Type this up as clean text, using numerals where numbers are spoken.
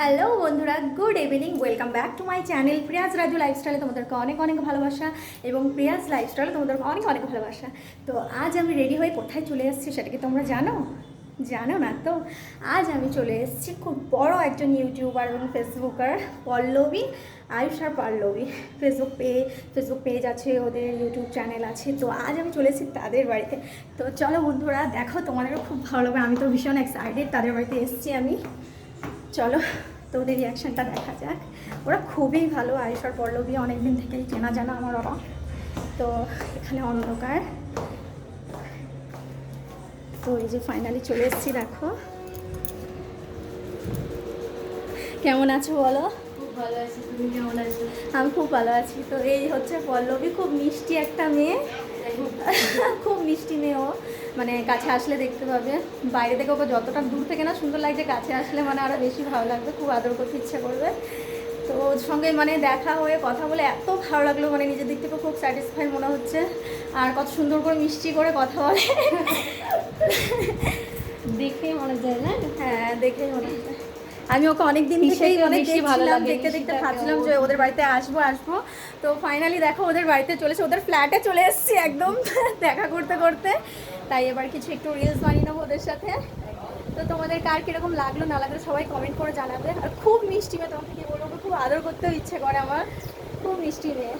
Hello বন্ধুরা, good evening. Welcome back to my channel Priya's Raju লাইফস্টাইলে তোমাদেরকে অনেক অনেক ভালোবাসা এবং প্রিয়াজ লাইফস্টাইলে তোমাদেরকে অনেক অনেক ভালোবাসা। তো আজ আমি রেডি হয়ে কোথায় চলে এসেছি সেটা কি তোমরা জানো? জানো না তো? আজ আমি চলে এসেছি খুব বড় একজন ইউটিউবার এবং ফেসবুকার, পল্লবী, আয়ুষার পল্লবী। ফেসবুক পেজ আছে, ওদের ইউটিউব চ্যানেল আছে। তো আজ আমি চলে এসেছি তাদের বাড়িতে। তো চলো বন্ধুরা, দেখো, তোমাদেরও খুব ভালো লাগবে। আমি তো ভীষণ এক্সাইটেড, তাদের বাড়িতে এসেছি আমি। চলো তো ওদের রিয়াকশানটা দেখা যাক। ওরা খুবই ভালো, আয়ুষার পল্লবী অনেকদিন থেকেই চেনা জানা আমার ওরা। তো এখানে অন্ধকার। তো এই যে ফাইনালি চলে এসেছি, দেখো। কেমন আছো বলো? খুব ভালো আছি, তুমি কেমন আছো? আমি খুব ভালো আছি। তো এই হচ্ছে পল্লবী, খুব মিষ্টি একটা মেয়ে, খুব মিষ্টি মেয়ে ও। মানে কাছে আসলে দেখতে পাবে, বাইরে থেকে ওকে যতটা দূর থেকে না সুন্দর লাগছে, কাছে আসলে মানে আরও বেশি ভালো লাগবে, খুব আদর করতে ইচ্ছে করবে। তো ওর সঙ্গে মানে দেখা হয়ে কথা বলে এত ভালো লাগলো, মানে নিজের দিক থেকে খুব স্যাটিসফাই মনে হচ্ছে। আর কত সুন্দর করে মিষ্টি করে কথা বলে, দেখেই মনে যায় না? হ্যাঁ দেখেই মনে হচ্ছে। আমি ওকে অনেকদিন থেকেই মানে বেশি ভালো দেখছিলাম, লাগে, দেখতে দেখতে নিশিতাকে ভাবছিলাম যে ওদের বাড়িতে আসবো। তো ফাইনালি দেখো ওদের বাড়িতে চলেছে, ওদের ফ্ল্যাটে চলে এসেছি একদম দেখা করতে করতে। তাই এবার কিছু একটু রিলস বানিয়ে নেবো ওদের সাথে। তো তোমাদের কার কীরকম লাগলো না লাগলো সবাই কমেন্ট করে জানাবে। আর খুব মিষ্টি মেয়ে, তোমাকে কী বলবো, খুব আদর করতেও ইচ্ছে করে আমার, খুব মিষ্টি মেয়ে।